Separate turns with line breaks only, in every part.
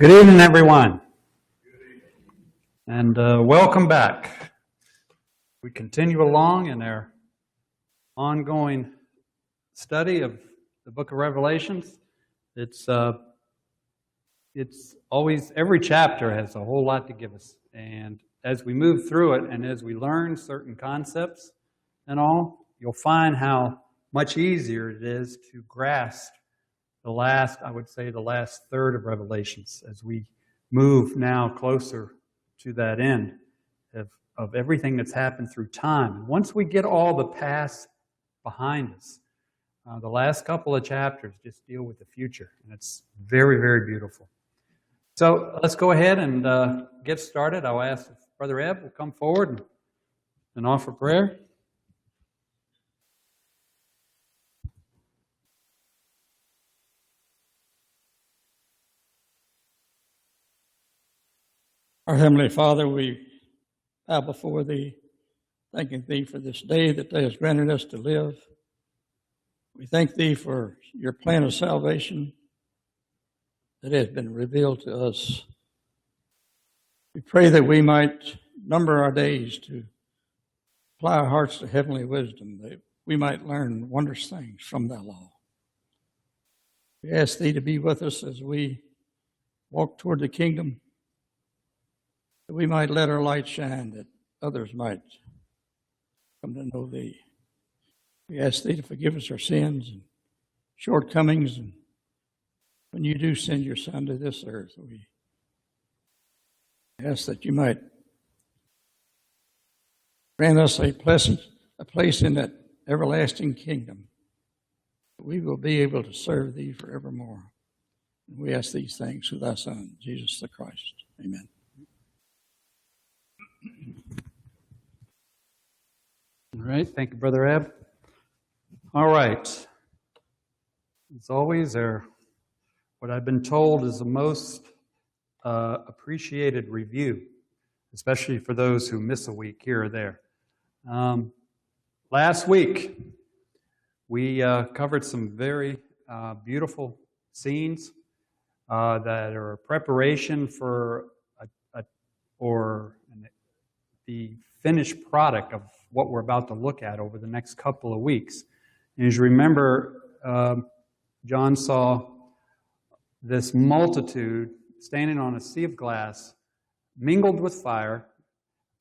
Good evening, everyone, and welcome back. We continue along in our ongoing study of the book of Revelations. It's always, every chapter has a whole lot to give us, and as we move through it and as we learn certain concepts and all, you'll find how much easier it is to grasp the last third of Revelations as we move now closer to that end of everything that's happened through time. And once we get all the past behind us, the last couple of chapters just deal with the future, and it's very, very beautiful. So let's go ahead and get started. I'll ask if Brother Ebb will come forward and offer prayer.
Our Heavenly Father, we bow before Thee, thanking Thee for this day that Thou hast granted us to live. We thank Thee for Your plan of salvation that has been revealed to us. We pray that we might number our days to apply our hearts to heavenly wisdom, that we might learn wondrous things from Thy law. We ask Thee to be with us as we walk toward the kingdom, that we might let our light shine, that others might come to know Thee. We ask Thee to forgive us our sins and shortcomings, and when You do send Your Son to this earth, we ask that You might grant us a place in that everlasting kingdom, that we will be able to serve Thee forevermore. And we ask these things through Thy Son, Jesus the Christ. Amen.
All right, thank you, Brother Ebb. All right. As always, what I've been told is the most appreciated review, especially for those who miss a week here or there. Last week, we covered some very beautiful scenes that are a preparation for the finished product of what we're about to look at over the next couple of weeks. And as you remember, John saw this multitude standing on a sea of glass, mingled with fire,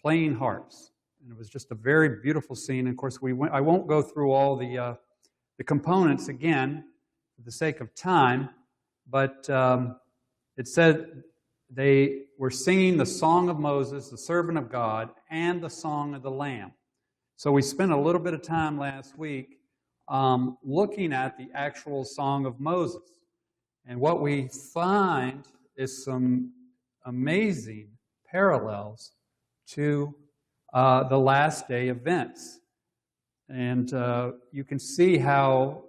playing harps. And it was just a very beautiful scene. And of course, I won't go through all the components again for the sake of time, but it said they were singing the song of Moses, the servant of God, and the song of the Lamb. So we spent a little bit of time last week looking at the actual song of Moses. And what we find is some amazing parallels to the last day events. And you can see how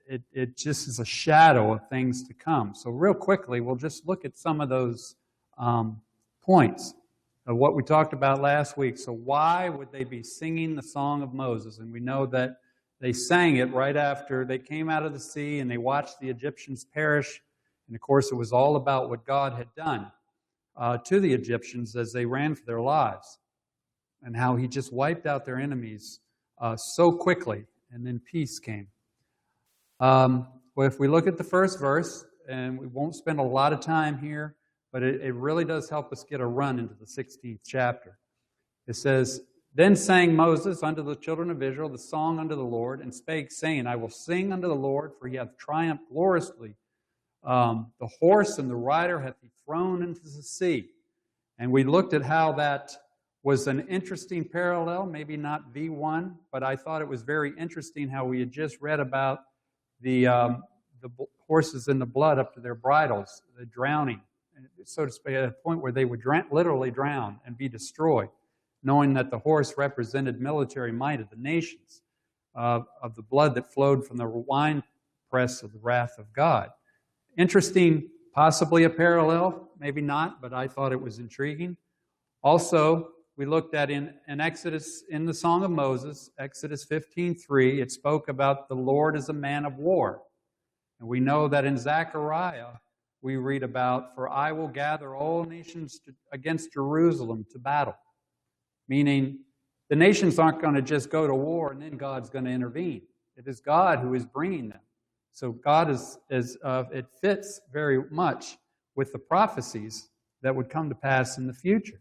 it just is a shadow of things to come. So real quickly, we'll just look at some of those points of what we talked about last week. So why would they be singing the song of Moses? And we know that they sang it right after they came out of the sea and they watched the Egyptians perish. And of course, it was all about what God had done to the Egyptians as they ran for their lives, and how He just wiped out their enemies so quickly, and then peace came. Well, if we look at the first verse, and we won't spend a lot of time here, but it really does help us get a run into the 16th chapter. It says, "Then sang Moses unto the children of Israel the song unto the Lord, and spake, saying, I will sing unto the Lord, for He hath triumphed gloriously. The horse and the rider hath He thrown into the sea." And we looked at how that was an interesting parallel, maybe not the one, but I thought it was very interesting how we had just read about the horses in the blood up to their bridles, the drowning, so to speak, at a point where they would literally drown and be destroyed, knowing that the horse represented military might of the nations, of the blood that flowed from the winepress of the wrath of God. Interesting, possibly a parallel, maybe not, but I thought it was intriguing. Also, we looked at in Exodus, in the Song of Moses, Exodus 15:3, it spoke about the Lord as a man of war. And we know that in Zechariah, we read about, "For I will gather all nations against Jerusalem to battle." Meaning, the nations aren't going to just go to war and then God's going to intervene. It is God who is bringing them. So God it fits very much with the prophecies that would come to pass in the future.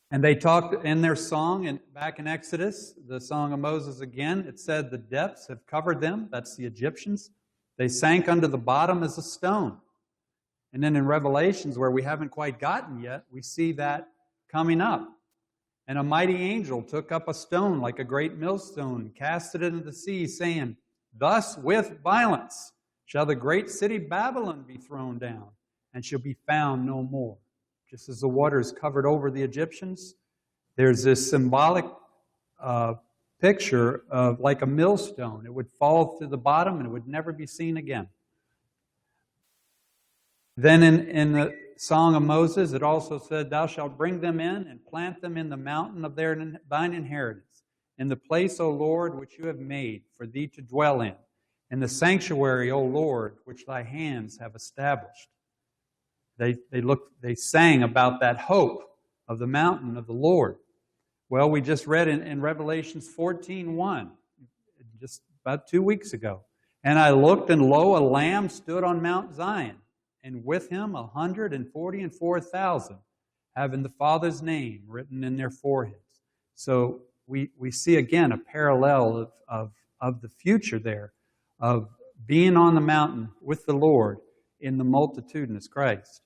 And they talked in their song, and back in Exodus, the Song of Moses again, it said, "The depths have covered them." That's the Egyptians. "They sank under the bottom as a stone." And then in Revelations, where we haven't quite gotten yet, we see that coming up. "And a mighty angel took up a stone like a great millstone and cast it into the sea, saying, 'Thus with violence shall the great city Babylon be thrown down, and shall be found no more.'" Just as the waters covered over the Egyptians, there's this symbolic picture of like a millstone. It would fall to the bottom and it would never be seen again. Then in the Song of Moses, it also said, "Thou shalt bring them in and plant them in the mountain of thine inheritance, in the place, O Lord, which you have made for thee to dwell in the sanctuary, O Lord, which thy hands have established." They sang about that hope of the mountain of the Lord. Well, we just read in Revelations 14:1, just about 2 weeks ago. "And I looked, and lo, a lamb stood on Mount Zion, and with him 144,000, having the Father's name written in their foreheads." So we see again a parallel of the future there, of being on the mountain with the Lord in the multitudinous Christ.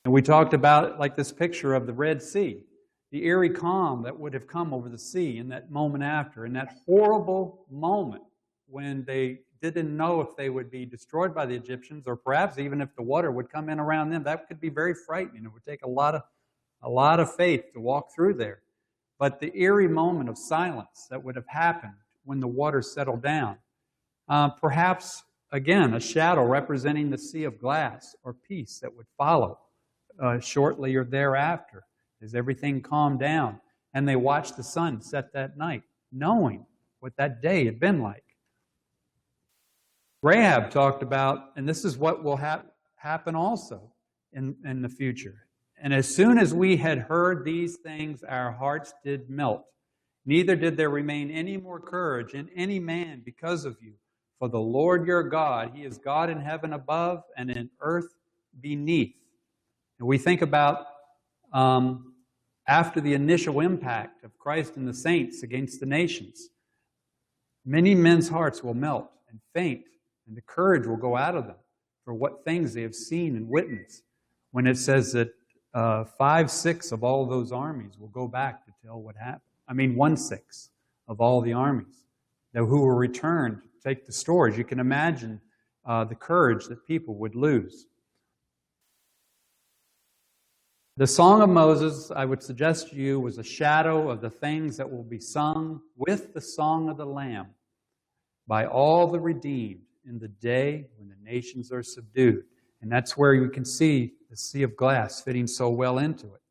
And we talked about like this picture of the Red Sea, the eerie calm that would have come over the sea in that moment after, in that horrible moment when they didn't know if they would be destroyed by the Egyptians, or perhaps even if the water would come in around them. That could be very frightening. It would take a lot of faith to walk through there. But the eerie moment of silence that would have happened when the water settled down, perhaps, again, a shadow representing the sea of glass or peace that would follow shortly or thereafter as everything calmed down and they watched the sun set that night, knowing what that day had been like. Rahab talked about, and this is what will happen also in the future. "And as soon as we had heard these things, our hearts did melt. Neither did there remain any more courage in any man because of you. For the Lord your God, He is God in heaven above and in earth beneath." And we think about after the initial impact of Christ and the saints against the nations, many men's hearts will melt and faint, and the courage will go out of them for what things they have seen and witnessed. When it says that 5/6 of all those armies will go back to tell what happened. 1/6 of all the armies who will return to take the stories. You can imagine the courage that people would lose. The Song of Moses, I would suggest to you, was a shadow of the things that will be sung with the Song of the Lamb by all the redeemed in the day when the nations are subdued. And that's where you can see the sea of glass fitting so well into it.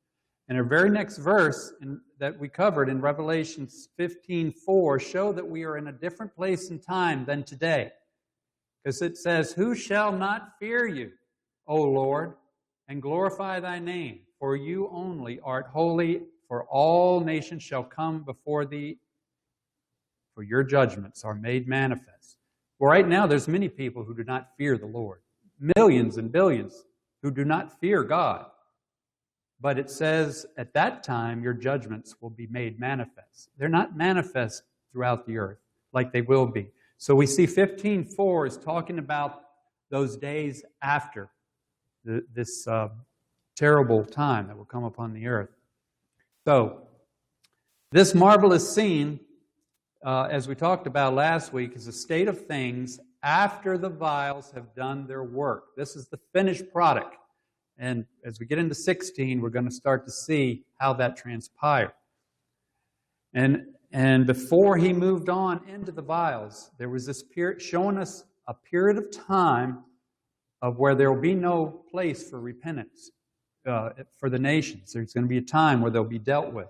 And our very next verse that we covered in Revelation 15:4 show that we are in a different place and time than today. Because it says, "Who shall not fear you, O Lord, and glorify thy name? For you only art holy, for all nations shall come before thee, for your judgments are made manifest." Well, right now there's many people who do not fear the Lord. Millions and billions who do not fear God. But it says, at that time, your judgments will be made manifest. They're not manifest throughout the earth like they will be. So we see 15:4 is talking about those days after this terrible time that will come upon the earth. So, this marvelous scene, as we talked about last week, is a state of things after the vials have done their work. This is the finished product. And as we get into 16, we're going to start to see how that transpired. And before he moved on into the vials, there was this period showing us a period of time of where there will be no place for repentance for the nations. There's going to be a time where they'll be dealt with.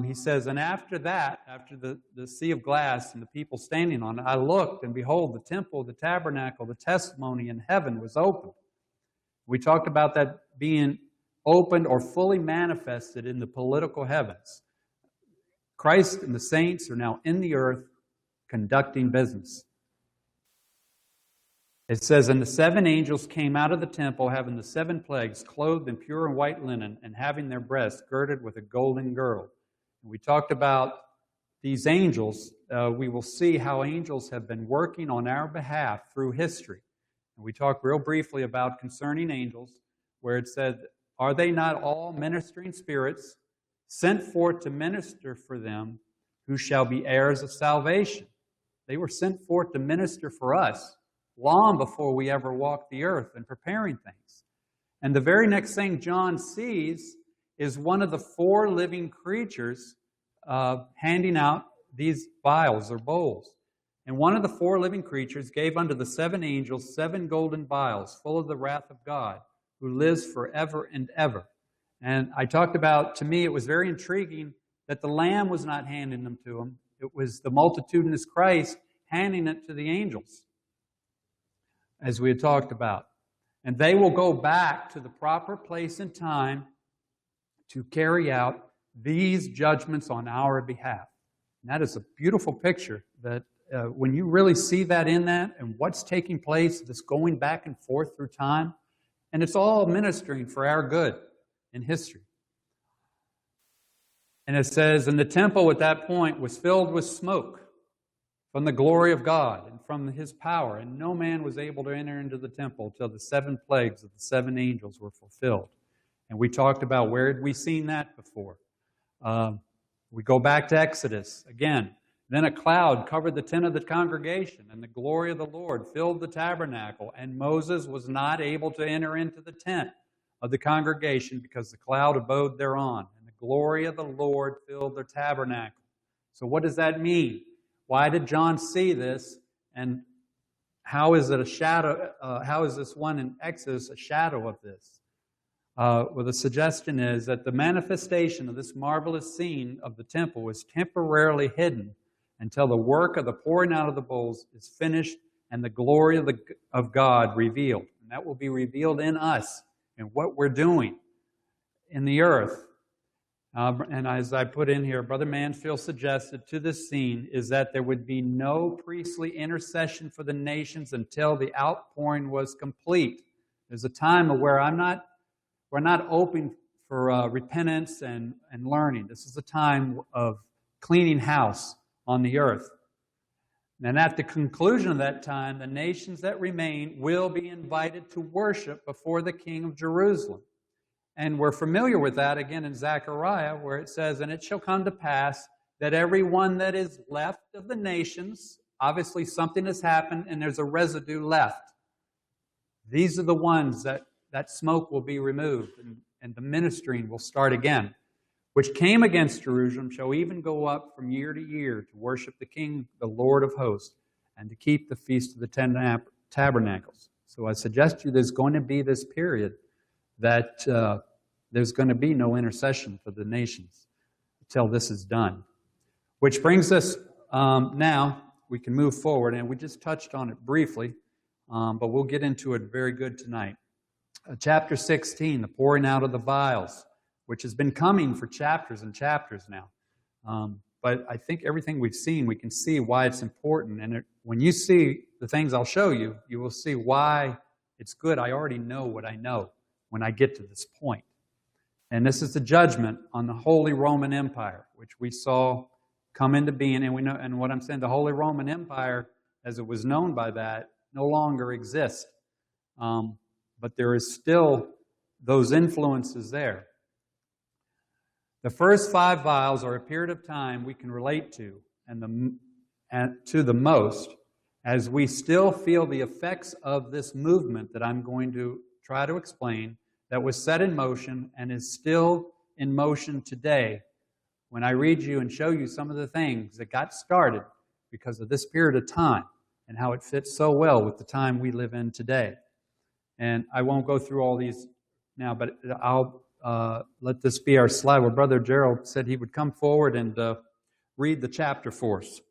he says, and after that, after the sea of glass and the people standing on it, I looked, and behold, the temple, the tabernacle, the testimony in heaven was opened. We talked about that being opened or fully manifested in the political heavens. Christ and the saints are now in the earth conducting business. It says, and the 7 angels came out of the temple, having the 7 plagues, clothed in pure and white linen, and having their breasts girded with a golden girdle. And we talked about these angels. We will see how angels have been working on our behalf through history. And we talked real briefly about concerning angels, where it said, are they not all ministering spirits sent forth to minister for them who shall be heirs of salvation? They were sent forth to minister for us long before we ever walked the earth and preparing things. And the very next thing John sees is one of the 4 living creatures handing out these vials or bowls. And one of the 4 living creatures gave unto the 7 angels 7 golden vials full of the wrath of God, who lives forever and ever. And I talked about, to me, it was very intriguing that the Lamb was not handing them to him. It was the multitudinous Christ handing it to the angels, as we had talked about. And they will go back to the proper place and time to carry out these judgments on our behalf. And that is a beautiful picture that when you really see that in that and what's taking place, this going back and forth through time, and it's all ministering for our good in history. And it says, and the temple at that point was filled with smoke from the glory of God and from His power, and no man was able to enter into the temple till the 7 plagues of the 7 angels were fulfilled. And we talked about where had we seen that before. We go back to Exodus again. Then a cloud covered the tent of the congregation, and the glory of the Lord filled the tabernacle, and Moses was not able to enter into the tent of the congregation because the cloud abode thereon, and the glory of the Lord filled the tabernacle. So what does that mean? Why did John see this, and how is it a shadow? How is this one in Exodus a shadow of this? Well, the suggestion is that the manifestation of this marvelous scene of the temple was temporarily hidden until the work of the pouring out of the bowls is finished and the glory of God revealed. And that will be revealed in us and what we're doing in the earth. And as I put in here, Brother Mansfield suggested to this scene is that there would be no priestly intercession for the nations until the outpouring was complete. There's a time where we're not open for repentance and learning. This is a time of cleaning house on the earth. And at the conclusion of that time, the nations that remain will be invited to worship before the King of Jerusalem. And we're familiar with that again in Zechariah, where it says, and it shall come to pass that every one that is left of the nations, obviously something has happened and there's a residue left. These are the ones that smoke will be removed and the ministering will start again, which came against Jerusalem shall even go up from year to year to worship the King, the Lord of hosts, and to keep the feast of the tabernacles. So I suggest to you there's going to be this period that there's going to be no intercession for the nations until this is done. Which brings us now, we can move forward, and we just touched on it briefly, but we'll get into it very good tonight. Chapter 16, the pouring out of the vials, which has been coming for chapters and chapters now. But I think everything we've seen, we can see why it's important. And when you see the things I'll show you, you will see why it's good. I already know what I know when I get to this point. And this is the judgment on the Holy Roman Empire, which we saw come into being. And we know, and what I'm saying, the Holy Roman Empire, as it was known by that, no longer exists. But there is still those influences there. The first 5 vials are a period of time we can relate to and to the most, as we still feel the effects of this movement that I'm going to try to explain, that was set in motion and is still in motion today. When I read you and show you some of the things that got started because of this period of time and how it fits so well with the time we live in today. And I won't go through all these now, but let this be our slide where Brother Gerald said he would come forward and read the chapter for us.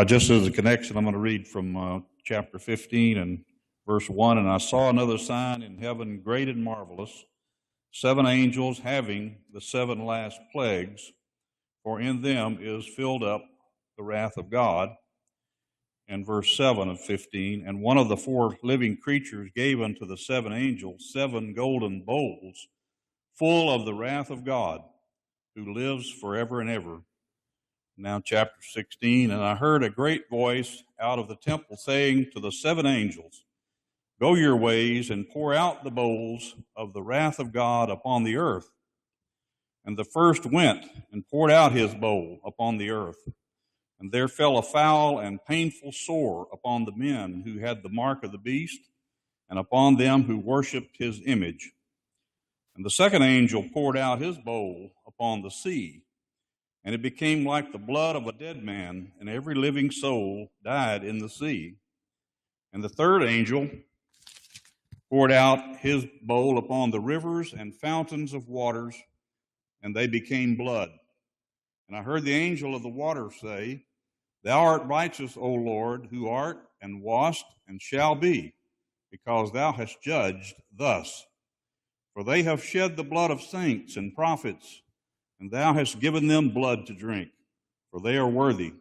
Just as a connection, I'm going to read from chapter 15 and verse 1. And I saw another sign in heaven, great and marvelous, 7 angels having the 7 last plagues, for in them is filled up the wrath of God. And verse 7 of 15, and one of the 4 living creatures gave unto the 7 angels 7 golden bowls, full of the wrath of God, who lives forever and ever. Now chapter 16, and I heard a great voice out of the temple saying to the 7 angels, Go your ways and pour out the bowls of the wrath of God upon the earth. And the first went and poured out his bowl upon the earth. And there fell a foul and painful sore upon the men who had the mark of the beast, and upon them who worshipped his image. And the second angel poured out his bowl upon the sea, and it became like the blood of a dead man, and every living soul died in the sea. And the third angel poured out his bowl upon the rivers and fountains of waters, and they became blood. And I heard the angel of the water say, Thou art righteous, O Lord, who art and wast and shall be, because thou hast judged thus. For they have shed the blood of saints and prophets, and thou hast given them blood to drink, for they are worthy.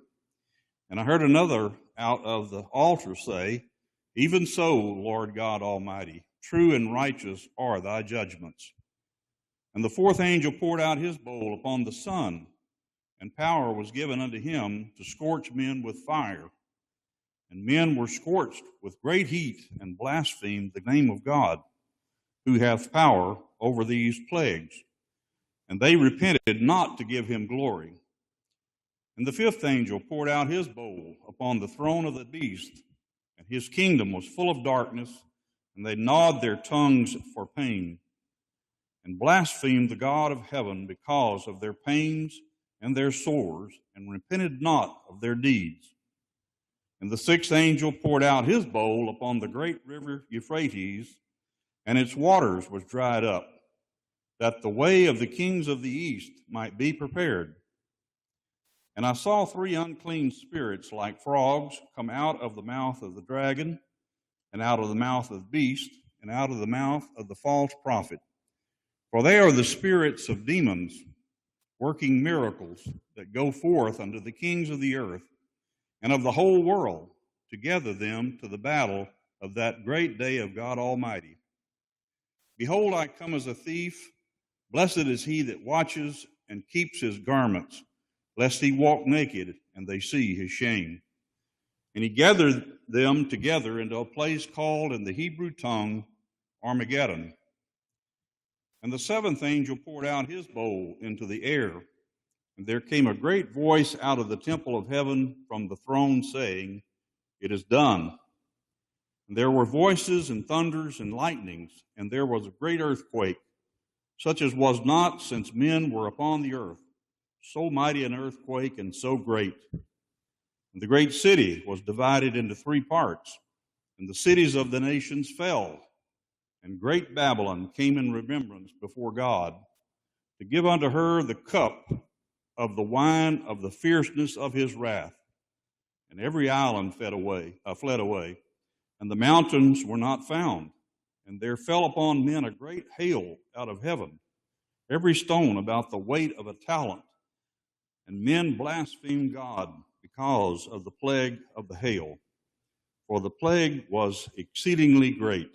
And I heard another out of the altar say, Even so, Lord God Almighty, true and righteous are thy judgments. And the fourth angel poured out his bowl upon the sun, and power was given unto him to scorch men with fire. And men were scorched with great heat, and blasphemed the name of God, who hath power over these plagues. And they repented not to give him glory. And the fifth angel poured out his bowl upon the throne of the beast, and his kingdom was full of darkness, and they gnawed their tongues for pain, and blasphemed the God of heaven because of their pains and their sores, and repented not of their deeds. And the sixth angel poured out his bowl upon the great river Euphrates, and its waters was dried up, that the way of the kings of the east might be prepared. And I saw 3 unclean spirits like frogs come out of the mouth of the dragon, and out of the mouth of the beast, and out of the mouth of the false prophet. For they are the spirits of demons, working miracles, that go forth unto the kings of the earth and of the whole world, to gather them to the battle of that great day of God Almighty. Behold, I come as a thief. Blessed is he that watches and keeps his garments, lest he walk naked and they see his shame. And he gathered them together into a place called in the Hebrew tongue Armageddon. And the seventh angel poured out his bowl into the air, and there came a great voice out of the temple of heaven from the throne, saying, It is done. And there were voices and thunders and lightnings, and there was a great earthquake, such as was not since men were upon the earth, so mighty an earthquake and so great. And the great city was divided into 3 parts, and the cities of the nations fell. And great Babylon came in remembrance before God, to give unto her the cup of the wine of the fierceness of his wrath. And every island fled away, and the mountains were not found. And there fell upon men a great hail out of heaven, every stone about the weight of a talent. And men blasphemed God because of the plague of the hail, for the plague was exceedingly great.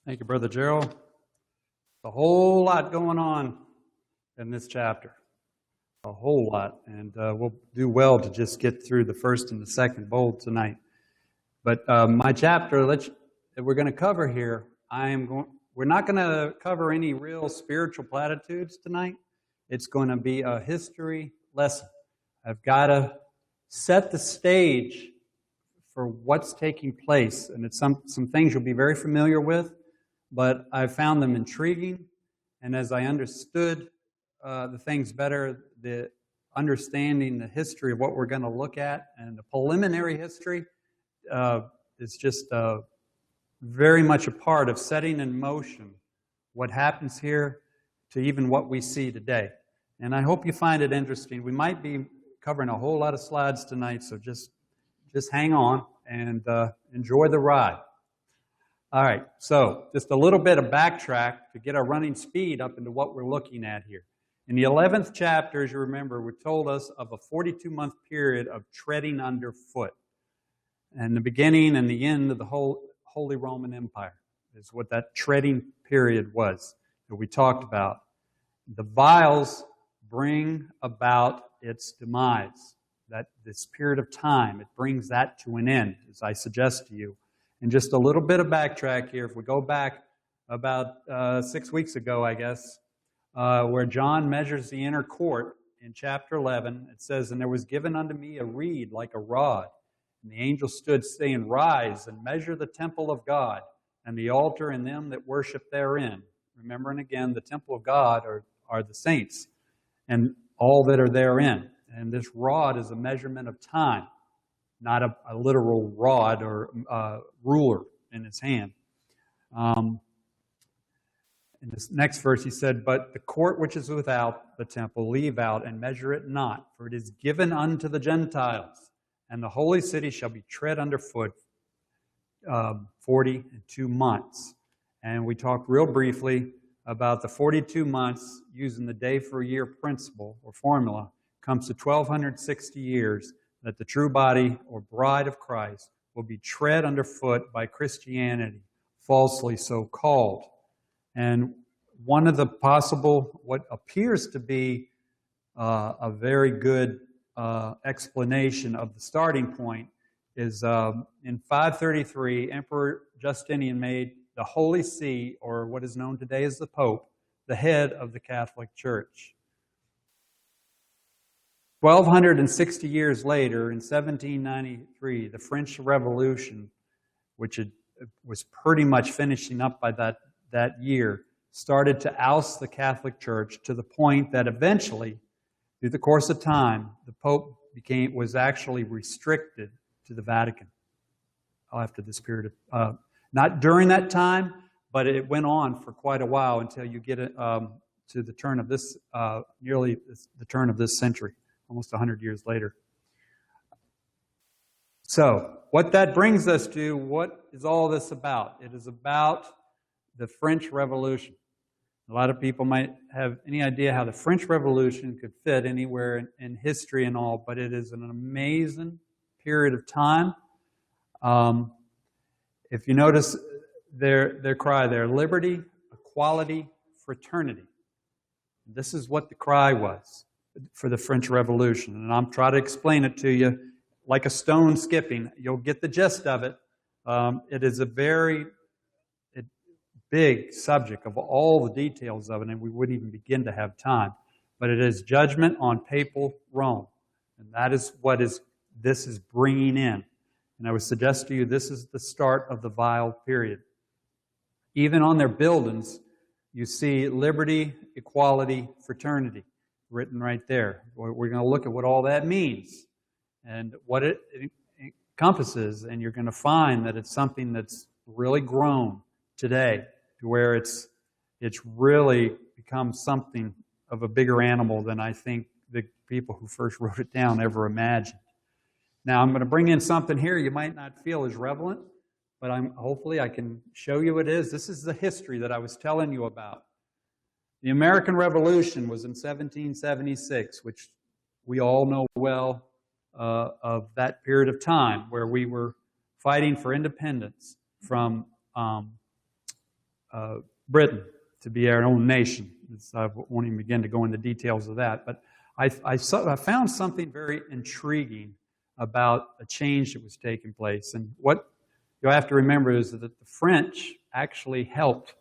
Thank you, Brother Gerald. A whole lot going on in this chapter. A whole lot. And we'll do well to just get through the first and the second bowl tonight. But my chapter that we're going to cover here, we're not going to cover any real spiritual platitudes tonight. It's going to be a history lesson. I've got to set the stage for what's taking place. And it's some things you'll be very familiar with, but I found them intriguing And as I understood the things better, the understanding the history of what we're going to look at and the preliminary history is just very much a part of setting in motion what happens here to even what we see today. And I hope you find it interesting. We might be covering a whole lot of slides tonight, so just hang on and enjoy the ride. All right, so just a little bit of backtrack to get our running speed up into what we're looking at here. In the 11th chapter, as you remember, we told us of a 42-month period of treading underfoot. And the beginning and the end of the Holy Roman Empire is what that treading period was that we talked about. The vials bring about its demise. That this period of time, it brings that to an end, as I suggest to you. And just a little bit of backtrack here. If we go back about 6 weeks ago, I guess, where John measures the inner court in chapter 11, it says, "And there was given unto me a reed like a rod. And the angel stood, saying, Rise and measure the temple of God, and the altar and them that worship therein." Remembering again, the temple of God are the saints, and all that are therein. And this rod is a measurement of time, not a literal rod or ruler in his hand. In this next verse, he said, "But the court which is without the temple leave out, and measure it not, for it is given unto the Gentiles. And the holy city shall be tread underfoot 42 months. And we talked real briefly about the 42 months using the day for a year principle or formula comes to 1,260 years that the true body or bride of Christ will be tread underfoot by Christianity, falsely so called. And one of the possible, what appears to be a very good explanation of the starting point is in 533, Emperor Justinian made the Holy See, or what is known today as the Pope, the head of the Catholic Church. 1,260 years later, in 1793, the French Revolution, which was pretty much finishing up by that year, started to oust the Catholic Church to the point that eventually, through the course of time, the Pope was actually restricted to the Vatican after this period of, not during that time, but it went on for quite a while until you get to the turn of this, nearly the turn of this century, almost 100 years later. So, what that brings us to, what is all this about? It is about the French Revolution. A lot of people might have any idea how the French Revolution could fit anywhere in history and all, but it is an amazing period of time. If you notice their cry there, liberty, equality, fraternity. This is what the cry was for the French Revolution. And I'm trying to explain it to you like a stone skipping. You'll get the gist of it. It is a very big subject of all the details of it, and we wouldn't even begin to have time. But it is judgment on papal Rome. And that is what this is bringing in. And I would suggest to you this is the start of the vial period. Even on their buildings, you see liberty, equality, fraternity written right there. We're going to look at what all that means and what it encompasses, and you're going to find that it's something that's really grown today to where it's really become something of a bigger animal than I think the people who first wrote it down ever imagined. Now, I'm going to bring in something here you might not feel is relevant, but hopefully I can show you it is. This is the history that I was telling you about. The American Revolution was in 1776, which we all know well of that period of time where we were fighting for independence from Britain to be our own nation. I won't even begin to go into details of that, but I found something very intriguing about a change that was taking place. And what you'll have to remember is that the French actually helped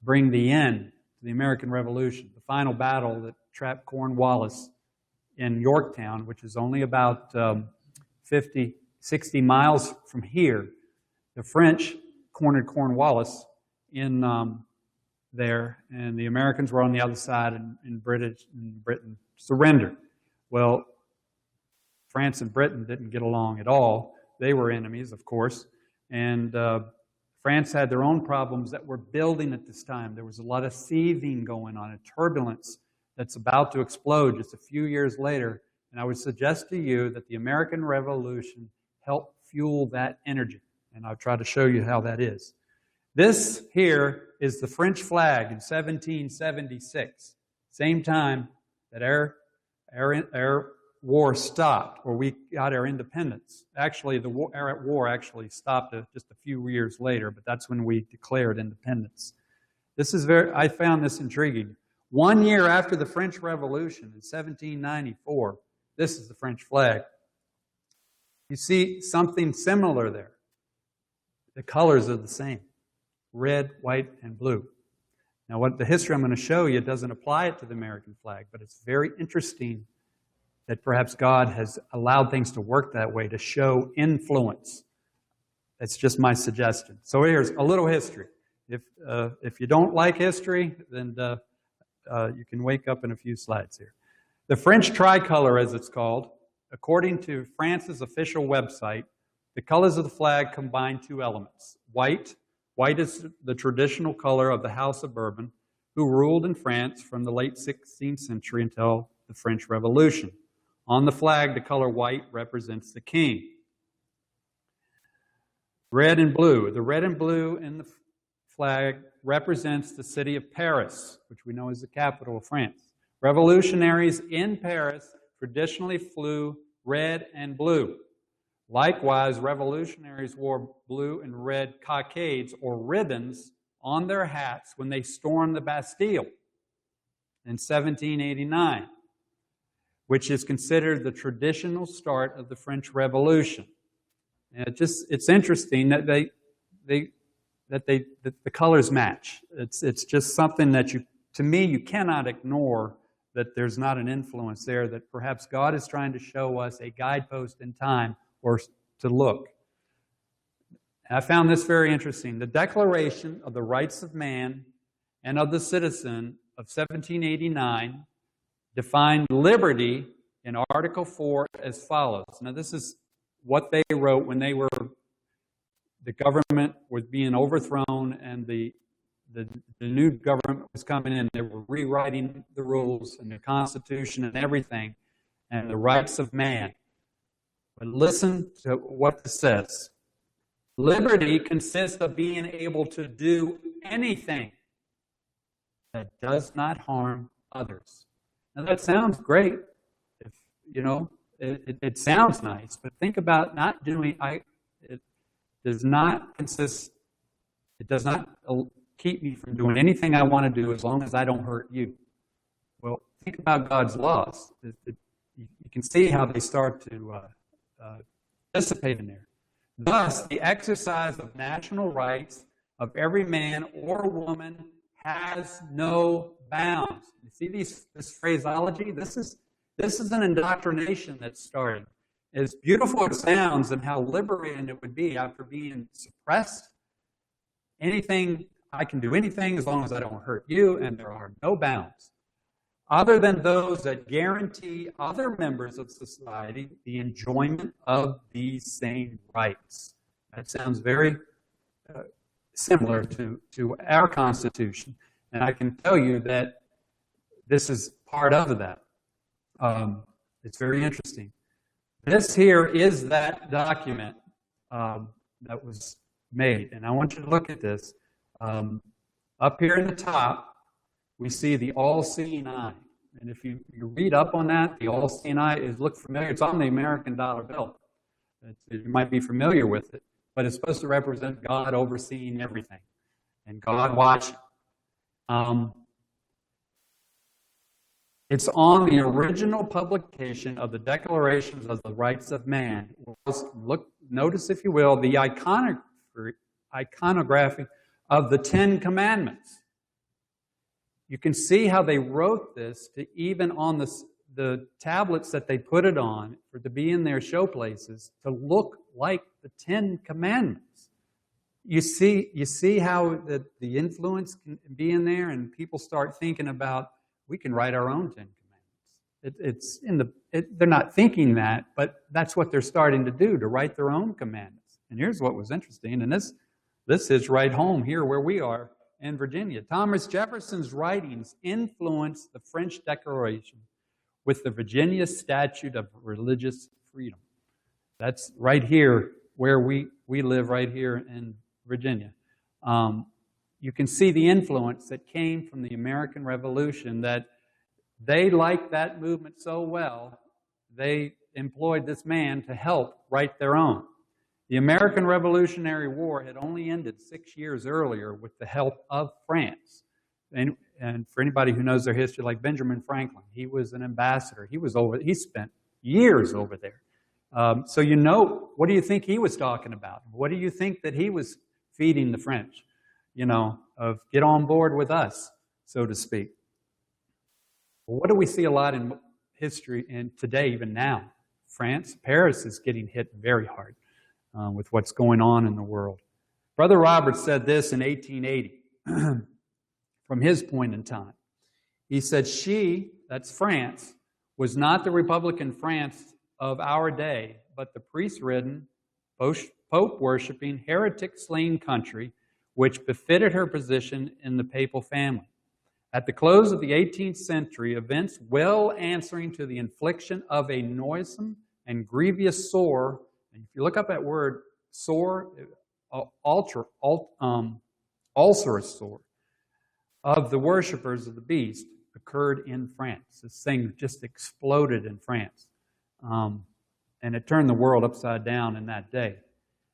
bring the end to the American Revolution. The final battle that trapped Cornwallis in Yorktown, which is only about 50, 60 miles from here. The French cornered Cornwallis in there, and the Americans were on the other side, and Britain surrendered. Well, France and Britain didn't get along at all. They were enemies, of course, and France had their own problems that were building at this time. There was a lot of seething going on, a turbulence that's about to explode just a few years later. And I would suggest to you that the American Revolution helped fuel that energy. And I'll try to show you how that is. This here is the French flag in 1776. Same time that our war stopped, or we got our independence. Actually, our war actually stopped just a few years later, but that's when we declared independence. I found this intriguing. 1 year after the French Revolution in 1794, this is the French flag. You see something similar there. The colors are the same. Red, white, and blue. Now, what the history I'm going to show you doesn't apply it to the American flag, but it's very interesting that perhaps God has allowed things to work that way to show influence. That's just my suggestion. So here's a little history. If you don't like history, then you can wake up in a few slides here. The French tricolor, as it's called, according to France's official website, the colors of the flag combine two elements. White is the traditional color of the House of Bourbon, who ruled in France from the late 16th century until the French Revolution. On the flag, the color white represents the king. Red and blue. The red and blue in the flag represents the city of Paris, which we know is the capital of France. Revolutionaries in Paris traditionally flew red and blue. Likewise, revolutionaries wore blue and red cockades or ribbons on their hats when they stormed the Bastille in 1789, which is considered the traditional start of the French Revolution. And it's interesting that the colors match. It's just something that to me, you cannot ignore that there's not an influence there, that perhaps God is trying to show us a guidepost in time or to look. I found this very interesting. The Declaration of the Rights of Man and of the Citizen of 1789 defined liberty in Article 4 as follows. Now, this is what they wrote when the government was being overthrown and the new government was coming in. They were rewriting the rules and the Constitution and everything and the rights of man. But listen to what this says. Liberty consists of being able to do anything that does not harm others. Now that sounds great. It sounds nice, but think about not doing. It does not keep me from doing anything I want to do as long as I don't hurt you. Well, think about God's laws. You can see how they start to dissipate in there. Thus, the exercise of national rights of every man or woman has no bounds. You see this phraseology? This is an indoctrination that's starting. As beautiful as it sounds and how liberating it would be after being suppressed, I can do anything as long as I don't hurt you, and there are no bounds, other than those that guarantee other members of society the enjoyment of these same rights. That sounds very similar to our Constitution, and I can tell you that this is part of that. It's very interesting. This here is that document that was made, and I want you to look at this. Up here in the top, we see the all-seeing eye. And if you read up on that, the all-seeing eye look familiar. It's on the American dollar bill. You might be familiar with it, but it's supposed to represent God overseeing everything and God watching. It's on the original publication of the Declarations of the Rights of Man. Notice, if you will, the iconography of the Ten Commandments. You can see how they wrote this to even on the tablets that they put it on to be in their show places to look like the Ten Commandments. you see how the influence can be in there, and people start thinking about, we can write our own Ten Commandments. They're not thinking that, but that's what they're starting to do, to write their own commandments. And here's what was interesting, and this is right home here where we are in Virginia. Thomas Jefferson's writings influenced the French Declaration with the Virginia Statute of Religious Freedom. That's right here where we live, right here in Virginia. You can see the influence that came from the American Revolution, that they liked that movement so well, they employed this man to help write their own. The American Revolutionary War had only ended 6 years earlier with the help of France. And for anybody who knows their history, like Benjamin Franklin, he was an ambassador. He spent years over there. So what do you think he was talking about? What do you think that he was feeding the French? Of get on board with us, so to speak. What do we see a lot in history and today, even now? Paris is getting hit very hard with what's going on in the world. Brother Roberts said this in 1880 from his point in time. He said, that's France, was not the Republican France of our day, but the priest-ridden, pope-worshipping, heretic-slain country which befitted her position in the papal family. At the close of the 18th century, events well answering to the infliction of a noisome and grievous sore, and if you look up that word, sore, ulcerous sore, of the worshippers of the beast, occurred in France. This thing just exploded in France. And it turned the world upside down in that day.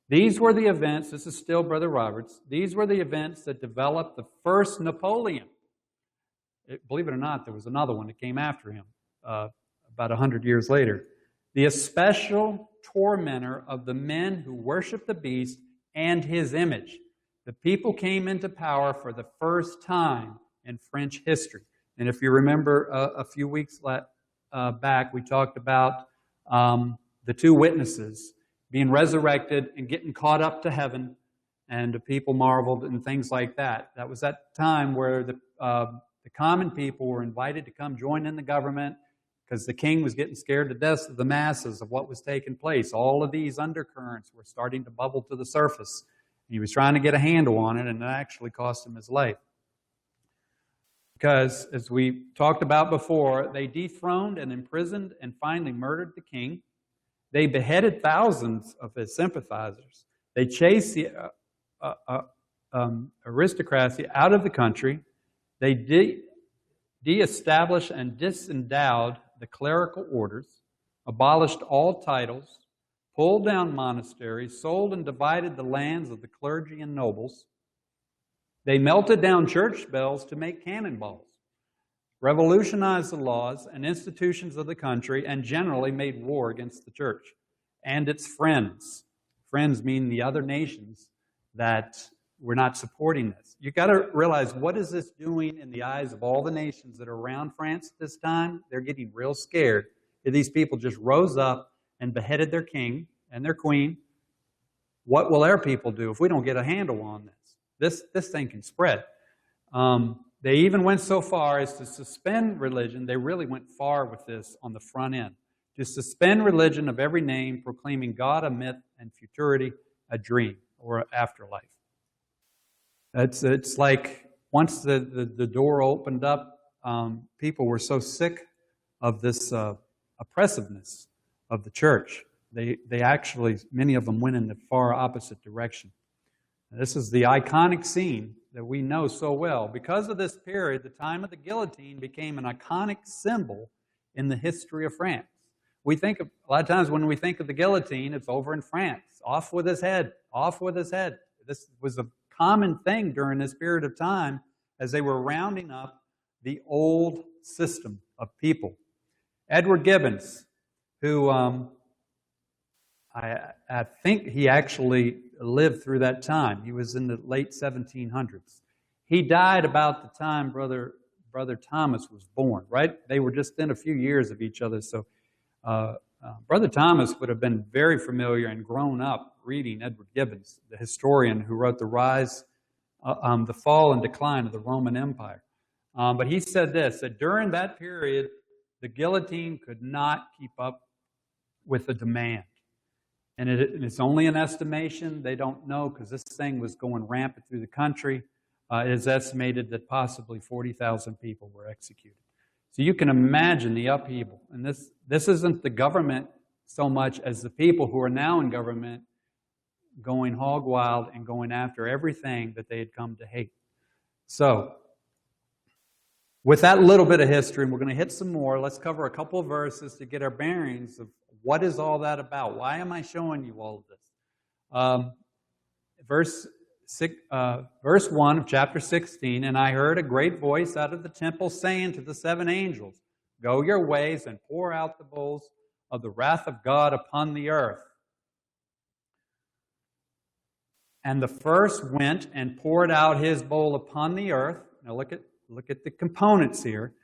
These were the events, this is still Brother Roberts, these were the events that developed the first Napoleon. Believe it or not, there was another one that came after him about 100 years later. The especial tormentor of the men who worship the beast and his image. The people came into power for the first time in French history. And if you remember a few weeks back, we talked about the two witnesses being resurrected and getting caught up to heaven, and the people marveled and things like that. That was that time where the common people were invited to come join in the government because the king was getting scared to death of the masses of what was taking place. All of these undercurrents were starting to bubble to the surface. He was trying to get a handle on it, and it actually cost him his life. Because, as we talked about before, they dethroned and imprisoned and finally murdered the king. They beheaded thousands of his sympathizers. They chased the aristocracy out of the country. They de-established and disendowed the clerical orders, abolished all titles, pulled down monasteries, sold and divided the lands of the clergy and nobles. They melted down church bells to make cannonballs, revolutionized the laws and institutions of the country, and generally made war against the church and its friends. Friends mean the other nations that were not supporting this. You've got to realize, what is this doing in the eyes of all the nations that are around France at this time? They're getting real scared. These people just rose up and beheaded their king and their queen. What will our people do if we don't get a handle on this? This thing can spread. They even went so far as to suspend religion. They really went far with this on the front end. To suspend religion of every name, proclaiming God a myth and futurity a dream or an afterlife. It's like once the door opened up, people were so sick of this oppressiveness of the church. They actually, many of them went in the far opposite direction. This is the iconic scene that we know so well. Because of this period, the time of the guillotine became an iconic symbol in the history of France. A lot of times when we think of the guillotine, it's over in France. Off with his head, off with his head. This was a common thing during this period of time as they were rounding up the old system of people. Edward Gibbons, who I think he actually lived through that time. He was in the late 1700s. He died about the time Brother Thomas was born, right? They were just in a few years of each other. So Brother Thomas would have been very familiar and grown up reading Edward Gibbons, the historian who wrote The Fall and Decline of the Roman Empire. But he said this, that during that period, the guillotine could not keep up with the demand. And it's only an estimation. They don't know because this thing was going rampant through the country. It is estimated that possibly 40,000 people were executed. So you can imagine the upheaval. And this isn't the government so much as the people who are now in government going hog wild and going after everything that they had come to hate. So, with that little bit of history, and we're going to hit some more, let's cover a couple of verses to get our bearings of what is all that about. Why am I showing you all of this? Verse 1 of chapter 16, and I heard a great voice out of the temple saying to the seven angels, go your ways and pour out the bowls of the wrath of God upon the earth. And the first went and poured out his bowl upon the earth. Now look at the components here.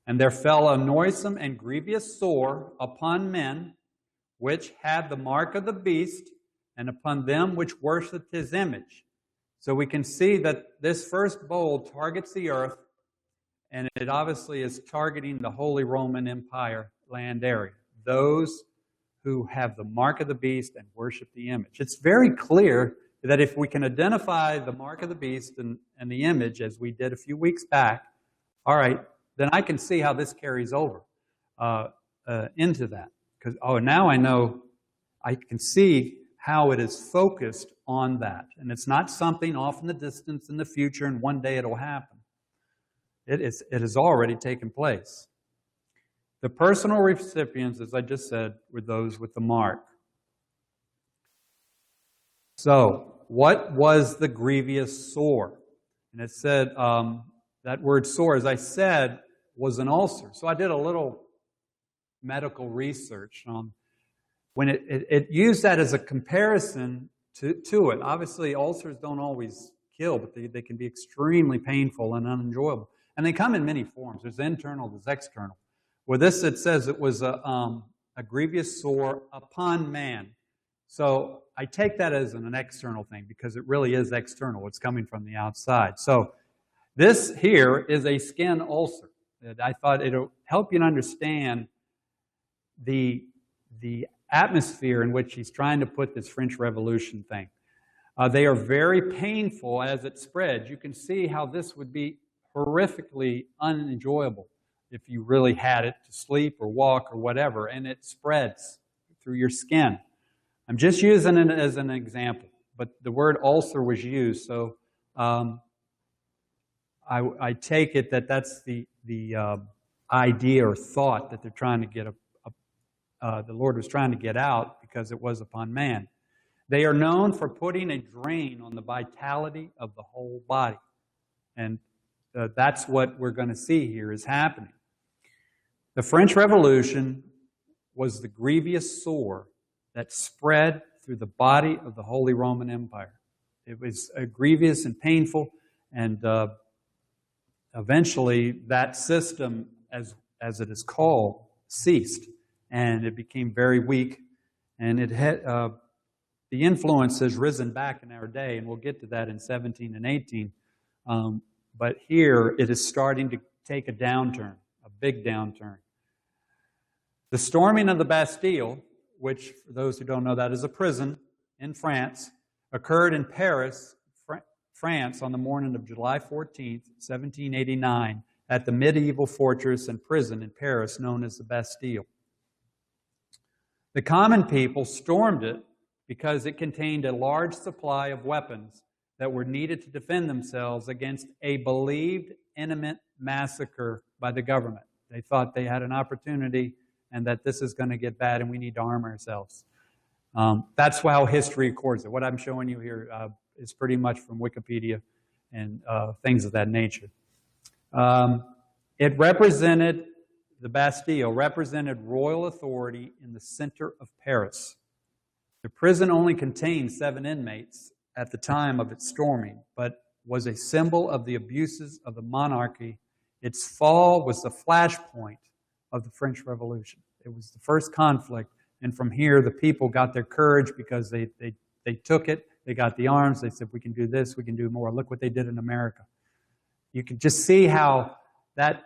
And there fell a noisome and grievous sore upon men, which had the mark of the beast, and upon them which worshipped his image. So we can see that this first bowl targets the earth, and it obviously is targeting the Holy Roman Empire land area. Those who have the mark of the beast and worship the image. It's very clear that if we can identify the mark of the beast and the image, as we did a few weeks back, all right, then I can see how this carries over into that. Because, now I know, I can see how it is focused on that. And it's not something off in the distance in the future and one day it'll happen. It has already taken place. The personal recipients, as I just said, were those with the mark. So, what was the grievous sore? And it said, that word sore, as I said, was an ulcer. So I did a little medical research on when it used that as a comparison to it. Obviously, ulcers don't always kill, but they can be extremely painful and unenjoyable. And they come in many forms. There's internal, there's external. With this, it says it was a grievous sore upon man. So I take that as an external thing because it really is external. It's coming from the outside. So this here is a skin ulcer. I thought it'll help you to understand the atmosphere in which he's trying to put this French Revolution thing. They are very painful as it spreads. You can see how this would be horrifically unenjoyable if you really had it to sleep or walk or whatever, and it spreads through your skin. I'm just using it as an example, but the word ulcer was used, so I take it that that's the idea or thought that they're trying to get the Lord was trying to get out because it was upon man. They are known for putting a drain on the vitality of the whole body, and that's what we're going to see here is happening. The French Revolution was the grievous sore that spread through the body of the Holy Roman Empire. It was grievous and painful, and eventually that system, as it is called, ceased, and it became very weak, and it had the influence has risen back in our day, and we'll get to that in 17 and 18. But here it is starting to take a downturn, a big downturn. The storming of the Bastille, which, for those who don't know, that is a prison in France, occurred in Paris, France, on the morning of July 14th, 1789, at the medieval fortress and prison in Paris known as the Bastille. The common people stormed it because it contained a large supply of weapons that were needed to defend themselves against a believed imminent massacre by the government. They thought they had an opportunity and that this is going to get bad and we need to arm ourselves. That's how history records it. What I'm showing you here is pretty much from Wikipedia and things of that nature. It represented, the Bastille represented royal authority in the center of Paris. The prison only contained 7 inmates at the time of its storming, but was a symbol of the abuses of the monarchy. Its fall was the flashpoint of the French Revolution. It was the first conflict, and from here the people got their courage because they They took it. They got the arms. They said, we can do this. We can do more. Look what they did in America. You can just see how that,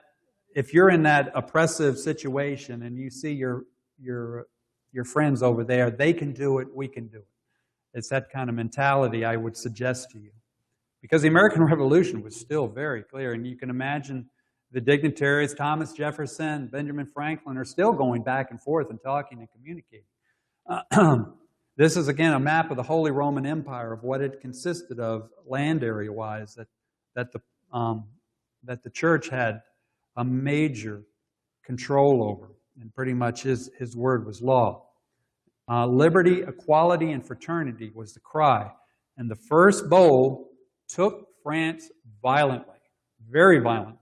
if you're in that oppressive situation and you see your friends over there, they can do it, we can do it. It's that kind of mentality I would suggest to you. Because the American Revolution was still very clear, and you can imagine the dignitaries, Thomas Jefferson, Benjamin Franklin, are still going back and forth and talking and communicating. This is, again, a map of the Holy Roman Empire, of what it consisted of land area-wise, that the church had a major control over, and pretty much his word was law. Liberty, equality, and fraternity was the cry. And the first bowl took France violently, very violently.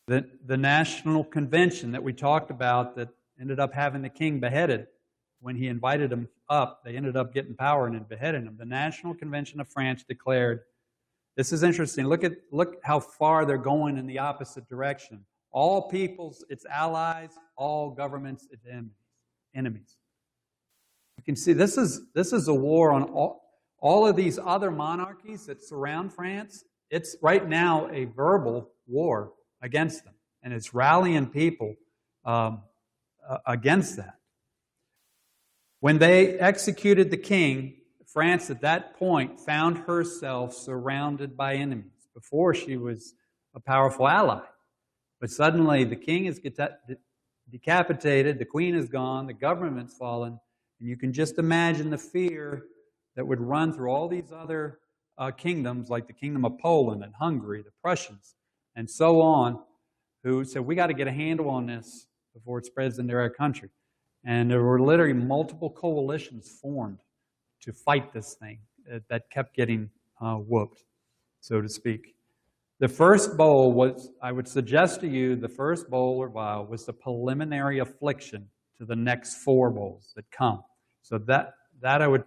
The National Convention that we talked about that ended up having the king beheaded, when he invited him up, they ended up getting power and beheading him. The National Convention of France declared, this is interesting, look how far they're going in the opposite direction. All peoples, its allies, all governments, its enemies. You can see this is a war on all of these other monarchies that surround France. It's right now a verbal war against them, and it's rallying people against that. When they executed the king, France at that point found herself surrounded by enemies. Before, she was a powerful ally. But suddenly the king is decapitated, the queen is gone, the government's fallen, and you can just imagine the fear that would run through all these other kingdoms, like the kingdom of Poland and Hungary, the Prussians, and so on, who said, we got to get a handle on this before it spreads into our country. And there were literally multiple coalitions formed to fight this thing that kept getting whooped, so to speak. The first bowl was, I would suggest to you, the first bowl or vial was the preliminary affliction to the next 4 bowls that come. So that I would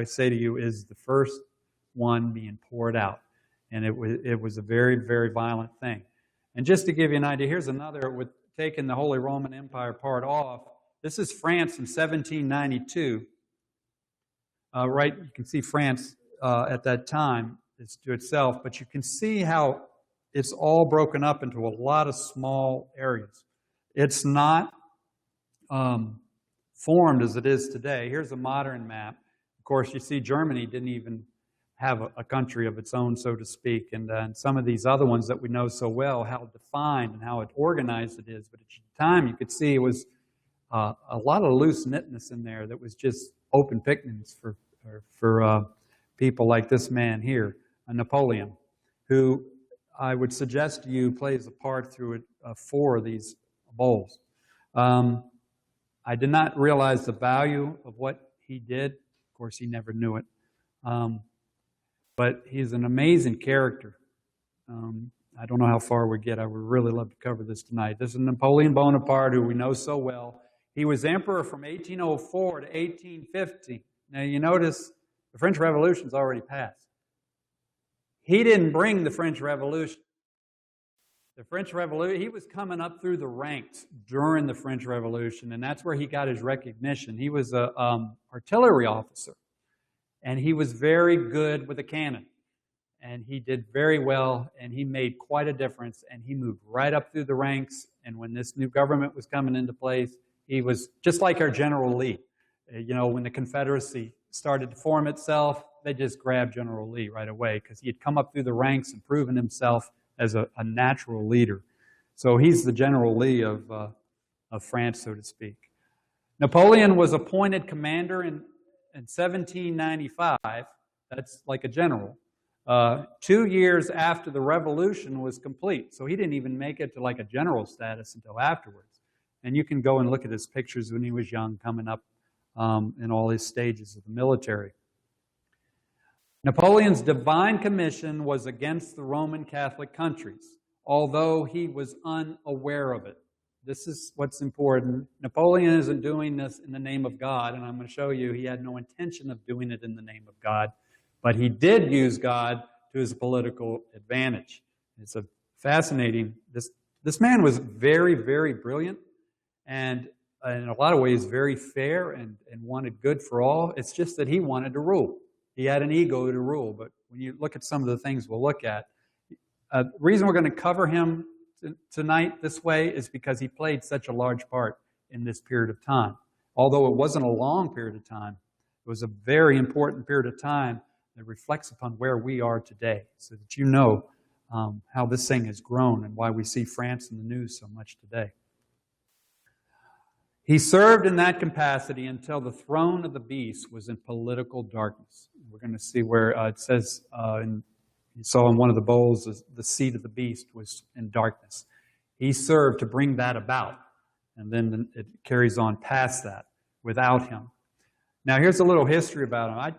say to you is the first one being poured out. And it was a very, very violent thing. And just to give you an idea, here's another with taking the Holy Roman Empire part off. This is France in 1792. Right, you can see France at that time is to itself, but you can see how it's all broken up into a lot of small areas. It's not formed as it is today. Here's a modern map. Of course, you see Germany didn't even have a country of its own, so to speak, and some of these other ones that we know so well, how defined and how it organized it is. But at the time, you could see it was a lot of loose knitness in there that was just open pickings for people like this man here, Napoleon, who I would suggest to you plays a part through 4 of these bowls. I did not realize the value of what he did. Of course, he never knew it. But he's an amazing character. I don't know how far we get. I would really love to cover this tonight. This is Napoleon Bonaparte, who we know so well. He was emperor from 1804 to 1850. Now, you notice the French Revolution's already passed. He didn't bring the French Revolution. The French Revolution, he was coming up through the ranks during the French Revolution, and that's where he got his recognition. He was an artillery officer, and he was very good with a cannon. And he did very well, and he made quite a difference, and he moved right up through the ranks. And when this new government was coming into place, he was just like our General Lee. You know, when the Confederacy started to form itself, they just grabbed General Lee right away because he had come up through the ranks and proven himself as a natural leader. So he's the General Lee of France, so to speak. Napoleon was appointed commander in 1795. That's like a general. 2 years after the revolution was complete. So he didn't even make it to like a general status until afterwards. And you can go and look at his pictures when he was young, coming up in all his stages of the military. Napoleon's divine commission was against the Roman Catholic countries, although he was unaware of it. This is what's important. Napoleon isn't doing this in the name of God, and I'm going to show you he had no intention of doing it in the name of God. But he did use God to his political advantage. It's a fascinating. This man was very, very brilliant, and in a lot of ways, very fair and wanted good for all. It's just that he wanted to rule. He had an ego to rule. But when you look at some of the things we'll look at, the reason we're going to cover him tonight this way is because he played such a large part in this period of time. Although it wasn't a long period of time, it was a very important period of time that reflects upon where we are today, so that you know how this thing has grown and why we see France in the news so much today. He served in that capacity until the throne of the beast was in political darkness. We're going to see where it says, you saw in one of the bowls, the seat of the beast was in darkness. He served to bring that about, and then it carries on past that without him. Now, here's a little history about him.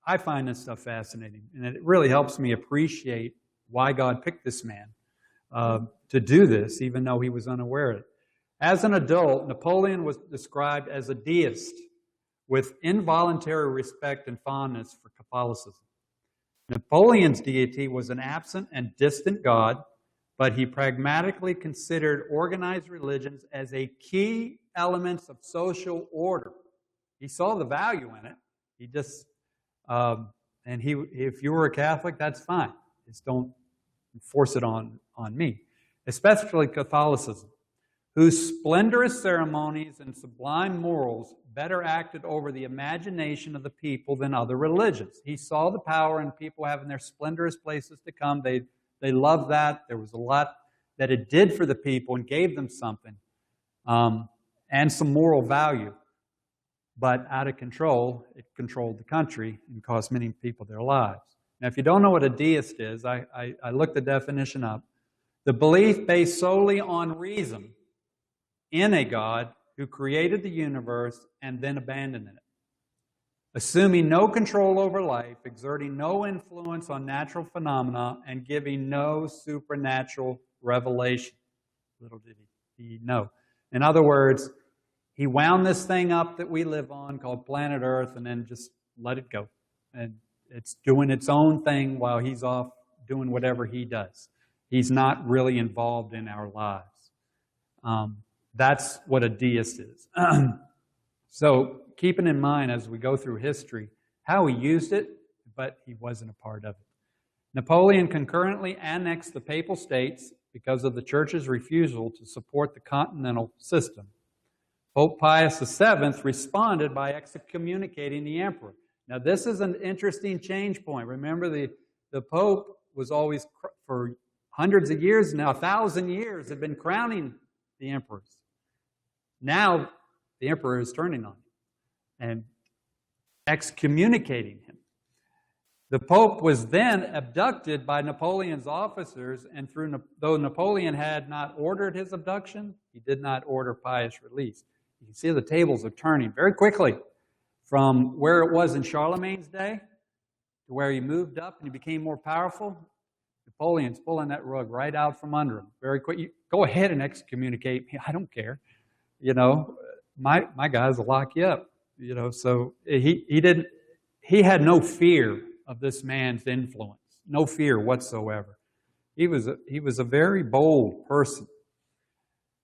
I find this stuff fascinating, and it really helps me appreciate why God picked this man to do this, even though he was unaware of it. As an adult, Napoleon was described as a deist with involuntary respect and fondness for Catholicism. Napoleon's deity was an absent and distant God, but he pragmatically considered organized religions as a key element of social order. He saw the value in it. He just, if you were a Catholic, that's fine. Just don't force it on me. Especially Catholicism, whose splendorous ceremonies and sublime morals better acted over the imagination of the people than other religions. He saw the power in people having their splendorous places to come. They loved that. There was a lot that it did for the people and gave them something, and some moral value. But out of control, it controlled the country and cost many people their lives. Now, if you don't know what a deist is, I looked the definition up. The belief based solely on reason in a God who created the universe and then abandoned it, assuming no control over life, exerting no influence on natural phenomena, and giving no supernatural revelation. Little did he know. In other words, he wound this thing up that we live on called planet Earth and then just let it go. And it's doing its own thing while he's off doing whatever he does. He's not really involved in our lives. That's what a deist is. So keeping in mind as we go through history how he used it, but he wasn't a part of it. Napoleon concurrently annexed the Papal States because of the Church's refusal to support the continental system. Pope Pius VII responded by excommunicating the emperor. Now, this is an interesting change point. Remember, the Pope was always, for hundreds of years now, 1,000 years, had been crowning the emperors. Now, the emperor is turning on him and excommunicating him. The Pope was then abducted by Napoleon's officers, and though Napoleon had not ordered his abduction, he did not order Pius' release. You can see the tables are turning very quickly from where it was in Charlemagne's day to where he moved up and he became more powerful. Napoleon's pulling that rug right out from under him very quick. You go ahead and excommunicate me. I don't care. You know, my guys will lock you up. You know, so he had no fear of this man's influence, no fear whatsoever. He was a very bold person.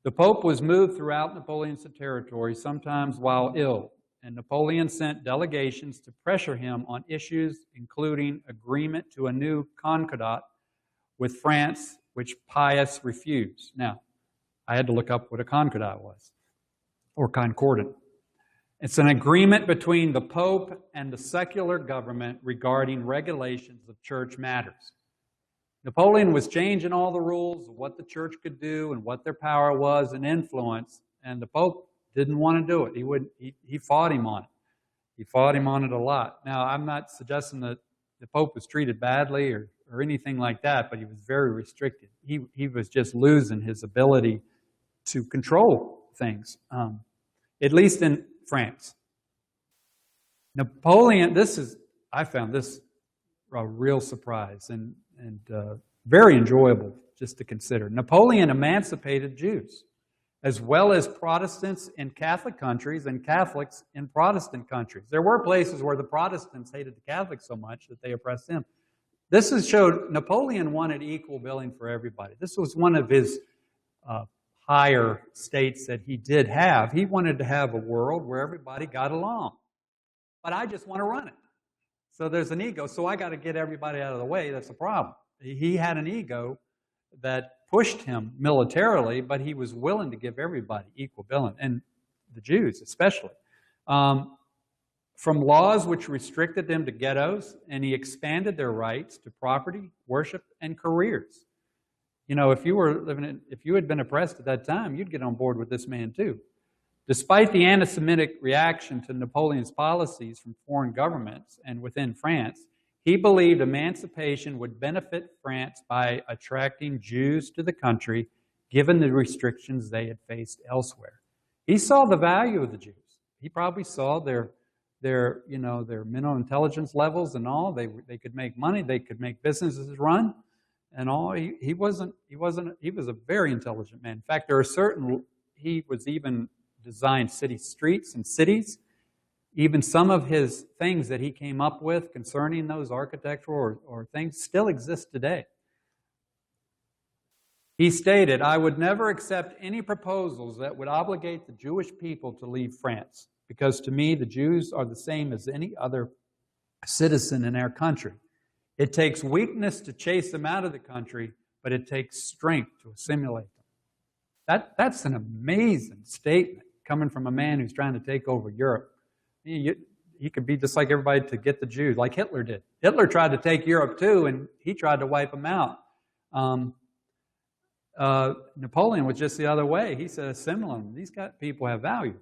The Pope was moved throughout Napoleon's territory, sometimes while ill, and Napoleon sent delegations to pressure him on issues including agreement to a new concordat with France, which Pius refused. Now, I had to look up what a concordat was, or concordant. It's an agreement between the Pope and the secular government regarding regulations of church matters. Napoleon was changing all the rules of what the church could do and what their power was and influence, and the Pope didn't want to do it. He fought him on it. He fought him on it a lot. Now, I'm not suggesting that the Pope was treated badly or anything like that, but he was very restricted. He was just losing his ability to control things, at least in France. Napoleon, I found this a real surprise and very enjoyable just to consider. Napoleon emancipated Jews, as well as Protestants in Catholic countries and Catholics in Protestant countries. There were places where the Protestants hated the Catholics so much that they oppressed them. Showed Napoleon wanted equal billing for everybody. This was one of his higher states that he did have. He wanted to have a world where everybody got along. But I just want to run it. So there's an ego, so I got to get everybody out of the way. That's the problem. He had an ego that pushed him militarily, but he was willing to give everybody equal billing, and the Jews especially. From laws which restricted them to ghettos, and he expanded their rights to property, worship, and careers. You know, if you had been oppressed at that time, you'd get on board with this man too. Despite the anti-Semitic reaction to Napoleon's policies from foreign governments and within France, he believed emancipation would benefit France by attracting Jews to the country, given the restrictions they had faced elsewhere. He saw the value of the Jews. He probably saw their mental intelligence levels and all. They could make money. They could make businesses run, and all. He was a very intelligent man. In fact, he was even designed city streets and cities. Even some of his things that he came up with concerning those architectural or things still exist today. He stated, "I would never accept any proposals that would obligate the Jewish people to leave France, because to me the Jews are the same as any other citizen in our country. It takes weakness to chase them out of the country, but it takes strength to assimilate them." That's an amazing statement coming from a man who's trying to take over Europe. He could be just like everybody to get the Jews, like Hitler did. Hitler tried to take Europe too, and he tried to wipe them out. Napoleon was just the other way. He said, assimilate them. These people have value.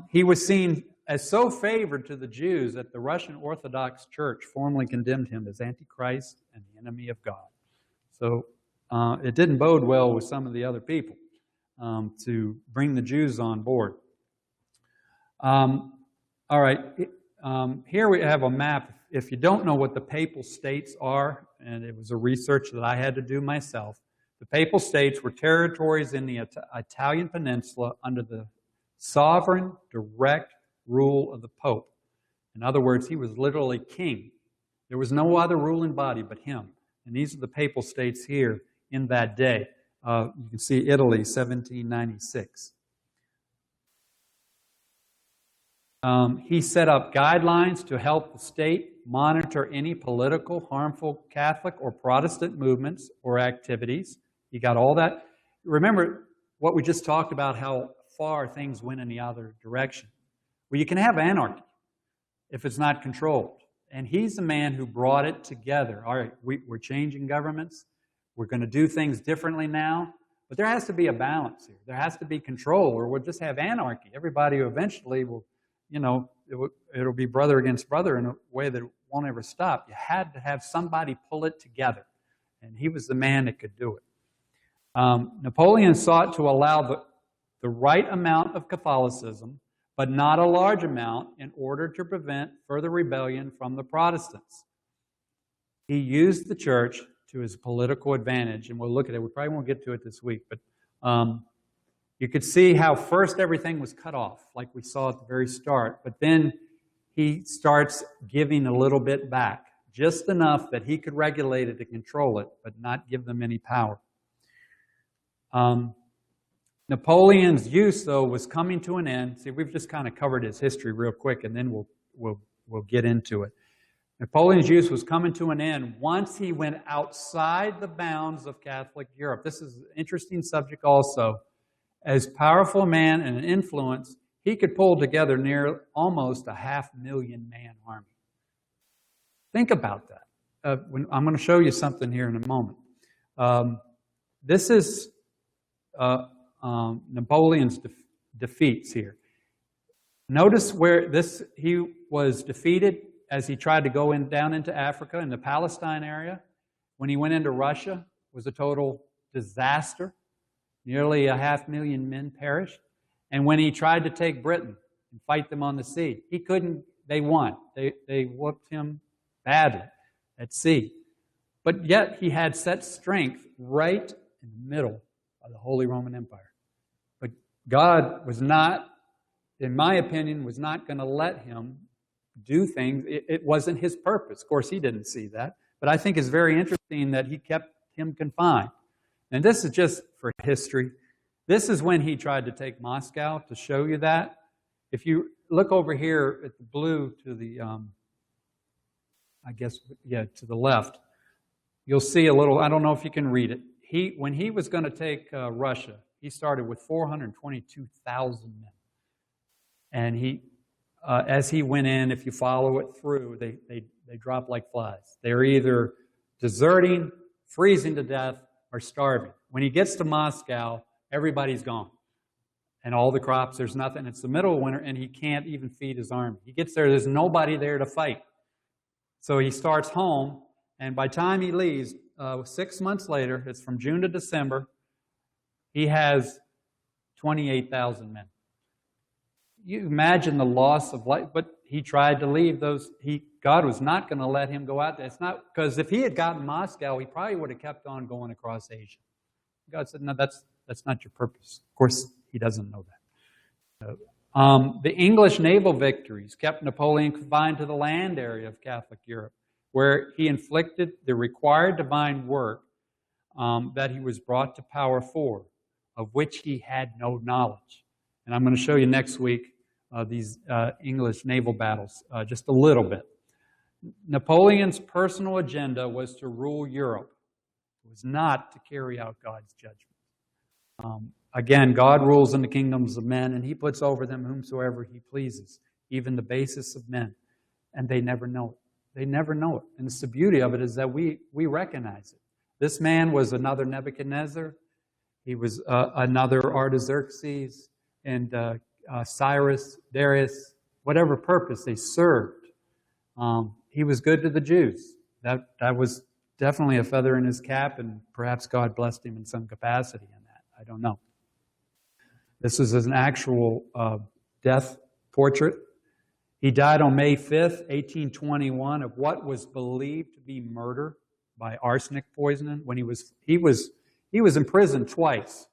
He was seen as so favored to the Jews that the Russian Orthodox Church formally condemned him as Antichrist and the enemy of God. So it didn't bode well with some of the other people to bring the Jews on board. All right, here we have a map. If you don't know what the Papal States are, and it was a research that I had to do myself, the Papal States were territories in the Italian peninsula under the sovereign, direct rule of the Pope. In other words, he was literally king. There was no other ruling body but him. And these are the Papal States here in that day. You can see Italy, 1796. He set up guidelines to help the state monitor any political, harmful Catholic or Protestant movements or activities. He got all that. Remember what we just talked about, how far things went in the other direction. Well, you can have anarchy if it's not controlled. And he's the man who brought it together. All right, we're changing governments. We're going to do things differently now. But there has to be a balance here. There has to be control, or we'll just have anarchy. Everybody eventually will, it'll be brother against brother in a way that won't ever stop. You had to have somebody pull it together. And he was the man that could do it. Napoleon sought to allow the right amount of Catholicism, but not a large amount, in order to prevent further rebellion from the Protestants. He used the church to his political advantage, and we'll look at it. We probably won't get to it this week, but you could see how first everything was cut off, like we saw at the very start, but then he starts giving a little bit back, just enough that he could regulate it and control it, but not give them any power. Napoleon's use, though, was coming to an end. See, we've just kind of covered his history real quick, and then we'll get into it. Napoleon's use was coming to an end once he went outside the bounds of Catholic Europe. This is an interesting subject also. As powerful a man and an influence, he could pull together near almost a 500,000-man army. Think about that. I'm going to show you something here in a moment. This is Napoleon's defeats here. Notice where he was defeated as he tried to go down into Africa, in the Palestine area. When he went into Russia, it was a total disaster. Nearly 500,000 men perished. And when he tried to take Britain and fight them on the sea, he couldn't. They won. They whooped him badly at sea. But yet he had such strength right in the middle of the Holy Roman Empire. But God was not, in my opinion, was not going to let him do things. It wasn't his purpose. Of course, he didn't see that. But I think it's very interesting that he kept him confined. And this is just for history. This is when he tried to take Moscow, to show you that. If you look over here at the blue to the, to the left, you'll see a little, I don't know if you can read it. When he was going to take Russia, he started with 422,000 men. And as he went in, if you follow it through, they drop like flies. They're either deserting, freezing to death, or starving. When he gets to Moscow, everybody's gone. And all the crops, there's nothing. It's the middle of winter, and he can't even feed his army. He gets there, there's nobody there to fight. So he starts home, and by the time he leaves, 6 months later, it's from June to December, he has 28,000 men. You imagine the loss of life, but he tried to leave those. God was not going to let him go out there. It's not because if he had gotten Moscow, he probably would have kept on going across Asia. God said, "No, that's not your purpose." Of course, he doesn't know that. The English naval victories kept Napoleon confined to the land area of Catholic Europe, where he inflicted the required divine work that he was brought to power for, of which he had no knowledge. And I'm going to show you next week these English naval battles, just a little bit. Napoleon's personal agenda was to rule Europe. It was not to carry out God's judgment. Again, God rules in the kingdoms of men, and he puts over them whomsoever he pleases, even the basest of men. And they never know it. They never know it. And it's the beauty of it is that we recognize it. This man was another Nebuchadnezzar. He was another Artaxerxes and Cyrus, Darius, whatever purpose they served. He was good to the Jews. That was definitely a feather in his cap, and perhaps God blessed him in some capacity in that. I don't know. This is an actual death portrait. He died on May 5th, 1821, of what was believed to be murder by arsenic poisoning. When he was imprisoned twice.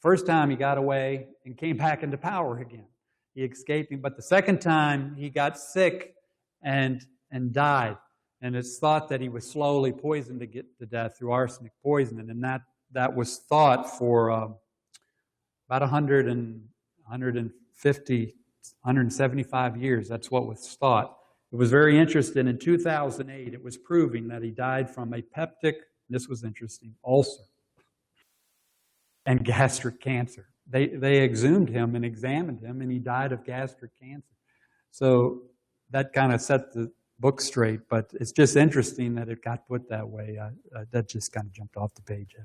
First time he got away and came back into power again. He escaped him, but the second time he got sick and died. And it's thought that he was slowly poisoned to get to death through arsenic poisoning, and that was thought for about 175 years. That's what was thought. It was very interesting. In 2008, it was proving that he died from a peptic, this was interesting, ulcer and gastric cancer. They exhumed him and examined him, and he died of gastric cancer. So that kind of set the book straight, but it's just interesting that it got put that way. That just kind of jumped off the page.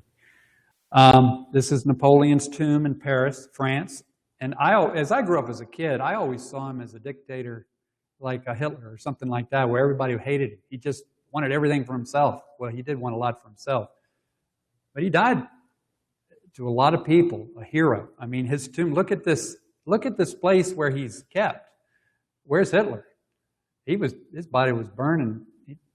This is Napoleon's tomb in Paris, France. And as I grew up as a kid, I always saw him as a dictator like a Hitler or something like that, where everybody hated him. He just wanted everything for himself. Well, he did want a lot for himself. But he died to a lot of people, a hero. I mean, his tomb, look at this place where he's kept. Where's Hitler? His body was burning,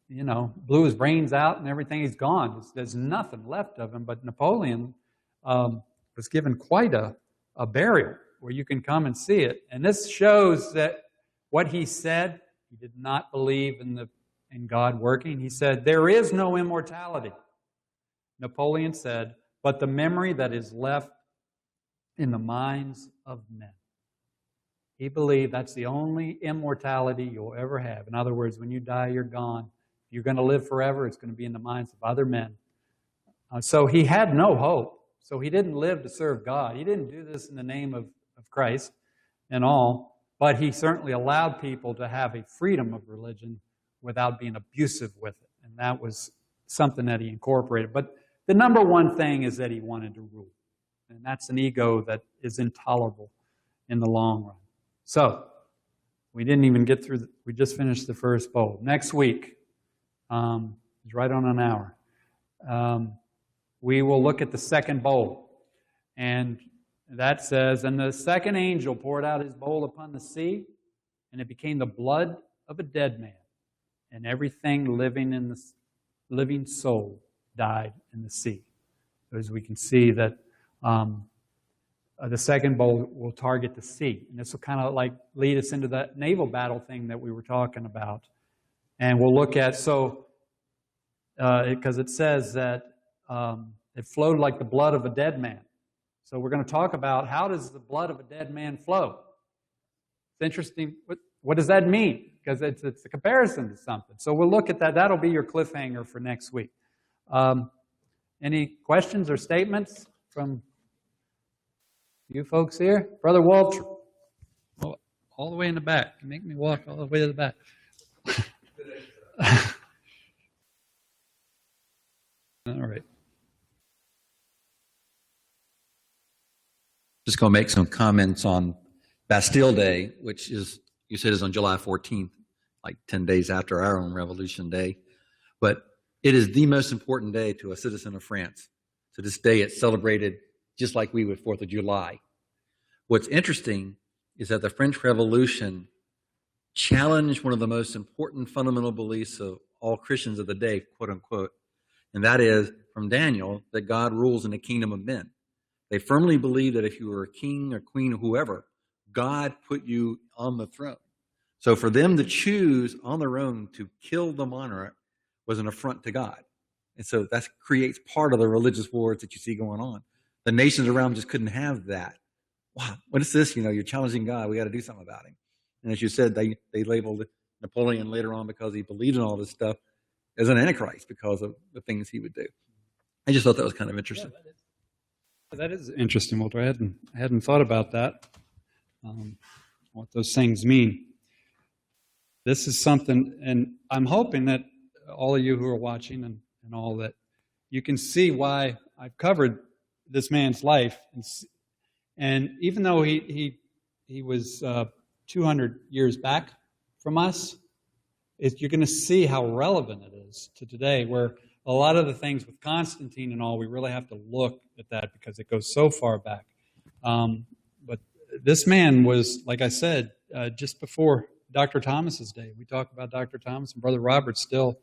blew his brains out and everything. He's gone. There's nothing left of him. But Napoleon was given quite a burial where you can come and see it. And this shows that what he said, he did not believe in God working. He said, there is no immortality. Napoleon said, but the memory that is left in the minds of men. He believed that's the only immortality you'll ever have. In other words, when you die, you're gone. If you're going to live forever, it's going to be in the minds of other men. So he had no hope. So he didn't live to serve God. He didn't do this in the name of Christ and all, but he certainly allowed people to have a freedom of religion without being abusive with it. And that was something that he incorporated. But the number one thing is that he wanted to rule. And that's an ego that is intolerable in the long run. So, we didn't even get through, we just finished the first bowl. Next week, it's right on an hour, we will look at the second bowl. And that says, and the second angel poured out his bowl upon the sea, and it became the blood of a dead man. And everything living soul died in the sea. As we can see that the second bowl will target the sea. And this will kind of like lead us into that naval battle thing that we were talking about. And we'll look at, because it says that it flowed like the blood of a dead man. So we're going to talk about how does the blood of a dead man flow. It's interesting. What does that mean? Because it's a comparison to something. So we'll look at that. That'll be your cliffhanger for next week. Any questions or statements from you folks here? Brother Walter, all the way in the back. You make me walk all the way to the back. All right.
Just going to make some comments on Bastille Day, which is, you said, is on July 14th, like 10 days after our own Revolution Day. But it is the most important day to a citizen of France. To this day, it's celebrated just like we would 4th of July. What's interesting is that the French Revolution challenged one of the most important fundamental beliefs of all Christians of the day, quote unquote, and that is from Daniel, that God rules in the kingdom of men. They firmly believe that if you were a king or queen or whoever, God put you on the throne. So for them to choose on their own to kill the monarch was an affront to God. And so that creates part of the religious wars that you see going on. The nations around just couldn't have that. Wow, what is this? You're challenging God. We got to do something about him. And as you said, they labeled Napoleon later on, because he believed in all this stuff, as an antichrist because of the things he would do. I just thought that was kind of interesting.
Yeah, that is interesting, Walter. I hadn't thought about that, what those things mean. This is something, and I'm hoping that all of you who are watching and all that, you can see why I've covered this man's life. And even though he was 200 years back from us, you're going to see how relevant it is to today, where a lot of the things with Constantine and all, we really have to look at that because it goes so far back. But this man was, like I said, just before Dr. Thomas's day. We talk about Dr. Thomas and Brother Robert still,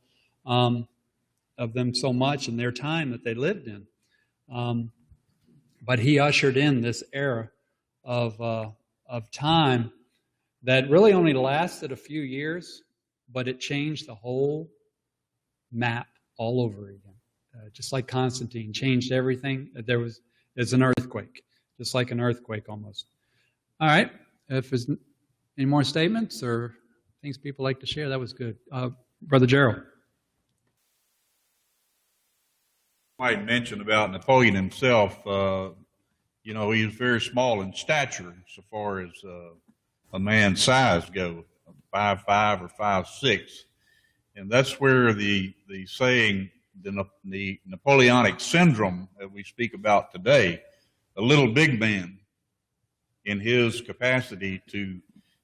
of them so much in their time that they lived in. But he ushered in this era of time that really only lasted a few years, but it changed the whole map all over again. Just like Constantine changed everything. There's an earthquake, just like an earthquake almost. All right. If there's any more statements or things people like to share, that was good. Brother Gerald.
Might mention about Napoleon himself. He was very small in stature, so far as a man's size goes, 5'5" or 5'6", and that's where the saying, the Napoleonic syndrome that we speak about today, a little big man in his capacity to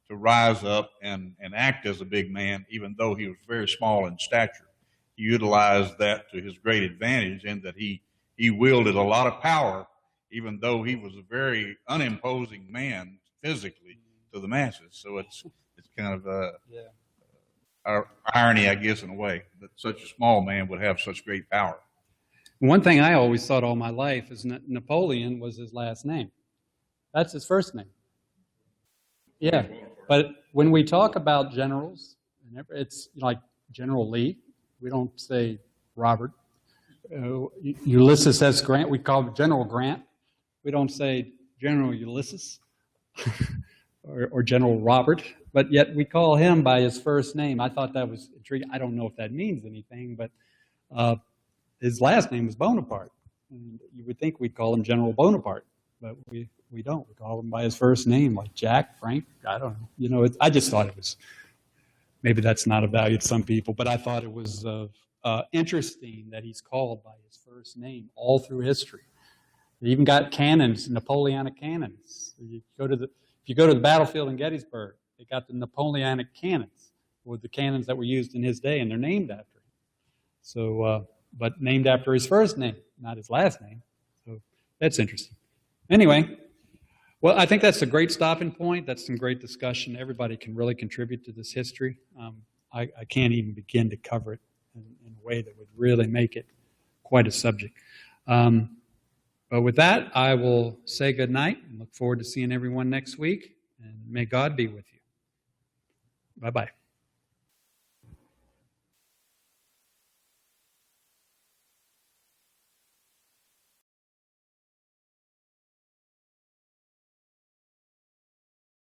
rise up and act as a big man, even though he was very small in stature. He utilized that to his great advantage in that he wielded a lot of power, even though he was a very unimposing man physically to the masses. So it's kind of irony, I guess, in a way, that such a small man would have such great power.
One thing I always thought all my life is Napoleon was his last name. That's his first name. Yeah, but when we talk about generals, it's like General Lee. We don't say Robert. Ulysses S. Grant, we call him General Grant. We don't say General Ulysses or General Robert, but yet we call him by his first name. I thought that was intriguing. I don't know if that means anything, but his last name was Bonaparte. And you would think we'd call him General Bonaparte, but we don't. We call him by his first name, like Jack, Frank, I don't know. I just thought it was, maybe that's not of value to some people, but I thought it was interesting that he's called by his first name all through history. They even got cannons, Napoleonic cannons. If you go to the battlefield in Gettysburg, they got the Napoleonic cannons, with the cannons that were used in his day, and they're named after him. So, but named after his first name, not his last name. So that's interesting. Anyway, well, I think that's a great stopping point. That's some great discussion. Everybody can really contribute to this history. I can't even begin to cover it in a way that would really make it quite a subject. But with that, I will say good night and look forward to seeing everyone next week. And may God be with you. Bye-bye.